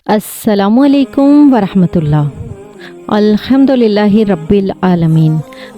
अस्सलामुअलैकुम वरहमतुल्लाह। अल्हम्दुलिल्लाहि रब्बिल आलमीन।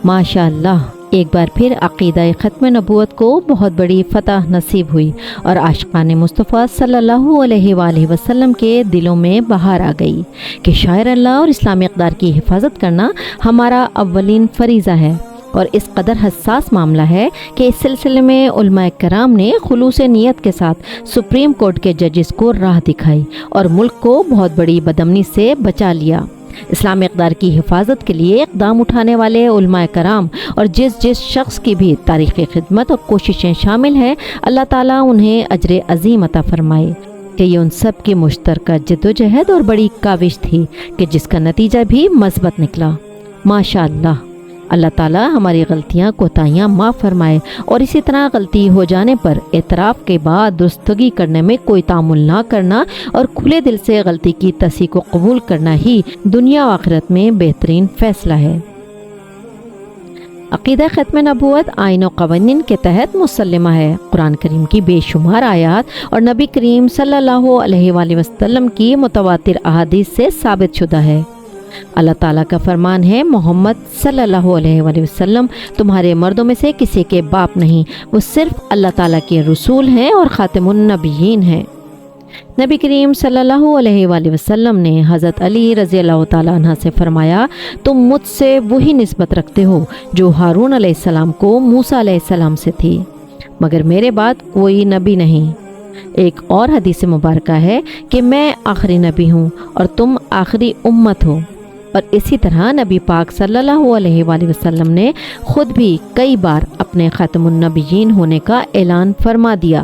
माशाअल्लाह, एक बार फिर अक़ीदा ख़त्म नबूवत को बहुत बड़ी फ़तह नसीब हुई और आशिक़ान मुस्तफ़ा सल्लल्लाहु अलैहि वसल्लम के दिलों में बहार आ गई कि शायर अल्लाह और इस्लामी इक़दार की हिफाजत करना हमारा अव्वलीन फ़रीज़ा है। और इस कदर हसास मामला है कि इस सिलसिले में उलमाए कराम ने खुलूस नियत के साथ सुप्रीम कोर्ट के जजेस को राह दिखाई और मुल्क को बहुत बड़ी बदअमनी से बचा लिया। इस्लामी इक़दार की हिफाजत के लिए इक़दाम उठाने वाले उलमाए कराम और जिस शख्स की भी तारीख़ी खिदमत और कोशिशें शामिल हैं, अल्लाह ताला उन्हें अजर अज़ीम अता फ़रमाए कि ये उन सब की मुश्तरका जद्दोजहद और बड़ी काविश थी कि जिसका नतीजा भी मस्बत निकला। माशा अल्लाह, अल्लाह ताला हमारी गलतियाँ कोताहियाँ माफ़ फरमाए और इसी तरह गलती हो जाने पर एतराफ़ के बाद दुरुस्तगी करने में कोई तामुल ना करना और खुले दिल से गलती की तस्हीह को कबूल करना ही दुनिया और आखिरत में बेहतरीन फ़ैसला है। अक़ीदा ख़त्म नबूवत आइन और क़वानीन के तहत मुसल्लमा है। कुरान करीम की बेशुमार आयात और नबी करीम सल्लल्लाहु अलैहि वसल्लम की मुतवातिर अहादीस से साबित शुदा है। अल्लाह ताला का फरमान है, मोहम्मद सल्लल्लाहु अलैहि वसल्लम तुम्हारे मर्दों में से किसी के बाप नहीं, वो सिर्फ अल्लाह ताला के रसूल हैं और ख़ातिमुन नबिय्यीन हैं। नबी करीम सल्लल्लाहु अलैहि वसल्लम ने हज़रत अली रज़ियल्लाहु ताला अन्हा से फरमाया, तुम मुझसे वही निस्बत रखते हो जो हारून अलैहिस्सलाम को मूसा अलैहिस्सलाम से थी, मगर मेरे बाद कोई नबी नहीं। एक और हदीस मुबारका है कि मैं आखिरी नबी हूँ और तुम आखिरी उम्मत हो। और इसी तरह नबी पाक सल्लल्लाहु अलैहि वसल्लम ने ख़ुद भी कई बार अपने ख़ातमुन नबिय्यीन होने का ऐलान फरमा दिया।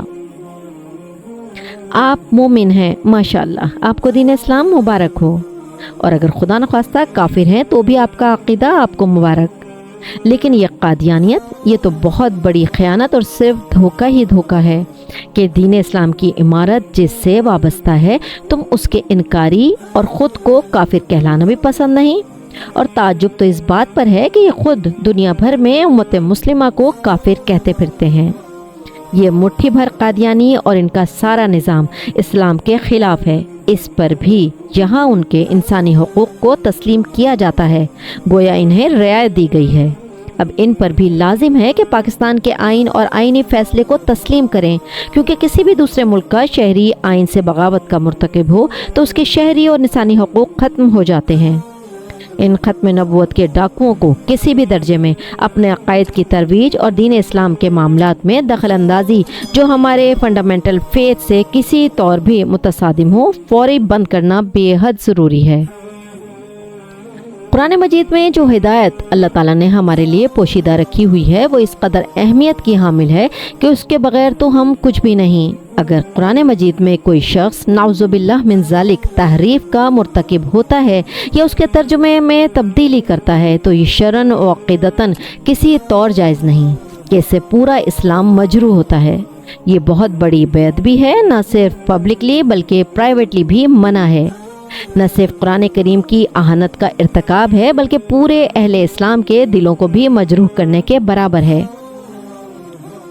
आप मोमिन हैं, माशाअल्लाह, आपको दीन इस्लाम मुबारक हो, और अगर खुदा न ख्वास्ता काफिर हैं तो भी आपका अक़ीदा आपको मुबारक। लेकिन ये कादियानियत, ये तो बहुत बड़ी ख़यानत और सिर्फ धोखा ही धोखा है कि दीन इस्लाम की इमारत जिससे वाबस्ता है तुम उसके इनकारी और ख़ुद को काफिर कहलाना भी पसंद नहीं। और ताज्जुब तो इस बात पर है कि ये खुद दुनिया भर में उम्मत मुस्लिमा को काफिर कहते फिरते हैं। ये मुट्ठी भर कादियानी और इनका सारा निज़ाम इस्लाम के ख़िलाफ़ है। इस पर भी यहाँ उनके इंसानी हुकूक़ को तस्लीम किया जाता है, गोया इन्हें रियायत दी गई है। अब इन पर भी लाजिम है कि पाकिस्तान के आइन और आइनी फ़ैसले को तस्लीम करें, क्योंकि किसी भी दूसरे मुल्क का शहरी आइन से बगावत का मुर्तकिब हो तो उसके शहरी और इंसानी हुकूक़ ख़त्म हो जाते हैं। इन ख़त्म नबूवत के डाकुओं को किसी भी दर्जे में अपने अक़ायद की तरवीज और दीन इस्लाम के मामलात में दखल अंदाज़ी जो हमारे फंडामेंटल फेथ से किसी तौर भी मुतसादिम हो, फ़ौरी बंद करना बेहद ज़रूरी है। कुरान मजीद में जो हिदायत अल्लाह ताला ने हमारे लिए पोशीदा रखी हुई है वो इस कदर अहमियत की हामिल है कि उसके बगैर तो हम कुछ भी नहीं। अगर कुरान मजीद में कोई शख्स नाउज़ुबिल्लाह मिन ज़ालिक तहरीफ का मुर्तकिब होता है या उसके तर्जुमे में तब्दीली करता है तो ये शरन व अक़ीदतन किसी तौर जायज़ नहीं, कि इससे पूरा इस्लाम मजरू होता है। ये बहुत बड़ी बेअदबी है, न सिर्फ पब्लिकली बल्कि प्राइवेटली भी मना है। न सिर्फ कुरान करीम की अहानत का इर्तिकाब है बल्कि पूरे अहले इस्लाम के दिलों को भी मजरूह करने के बराबर है।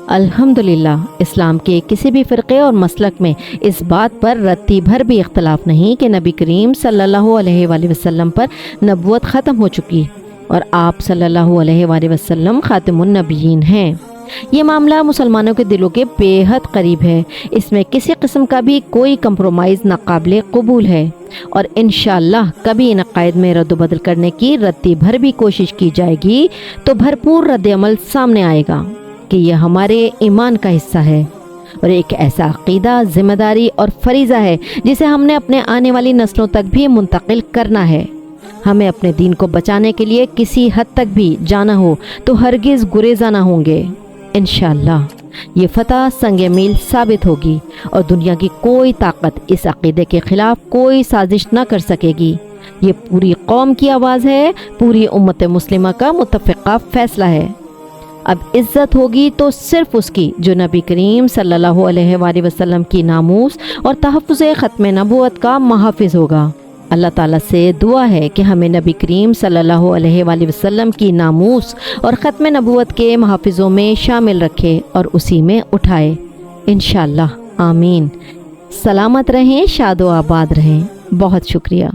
अल्हम्दुलिल्लाह, इस्लाम के किसी भी फ़िरक़े और मसलक में इस बात पर रत्ती भर भी इख्तलाफ नहीं कि नबी करीम सल्लल्लाहु अलैहि वसल्लम पर नबूवत ख़त्म हो चुकी और आप सल्लल्लाहु अलैहि वसल्लम ख़ातिमुन नबिय्यीन हैं। ये मामला मुसलमानों के दिलों के बेहद करीब है। इसमें किसी किस्म का भी कोई कंप्रोमाइज़ नाकाबिले कबूल है और इंशाअल्लाह कभी इन अक़ायद में रद्द-बदल करने की रत्ती भर भी कोशिश की जाएगी तो भरपूर रद्द अमल सामने आएगा कि यह हमारे ईमान का हिस्सा है और एक ऐसा अक़ीदा, ज़िम्मेदारी और फ़रीज़ा है जिसे हमने अपने आने वाली नस्लों तक भी मुंतकिल करना है। हमें अपने दीन को बचाने के लिए किसी हद तक भी जाना हो तो हरगिज़ गुरेज़ा ना होंगे। इंशाअल्लाह ये फ़तह संगे मील साबित होगी और दुनिया की कोई ताकत इस अक़ीदे के ख़िलाफ़ कोई साजिश न कर सकेगी। ये पूरी कौम की आवाज़ है, पूरी उम्मत मुस्लिमा का मुत्तफ़िक़ा फ़ैसला है। अब इज़्ज़त होगी तो सिर्फ़ उसकी जो नबी करीम सल्लल्लाहु अलैहि वसल्लम की नामूस और तहफ़्फ़ुज़ ख़त्म नबूवत का मुहाफ़िज़ होगा। अल्लाह ताला से दुआ है कि हमें नबी करीम सल्लल्लाहु अलैहि वसल्लम की नामूस और ख़त्म नबूवत के मुहाफ़िज़ों में शामिल रखे और उसी में उठाए। इंशाअल्लाह, आमीन। सलामत रहें, शादो आबाद रहें। بہت شکریہ۔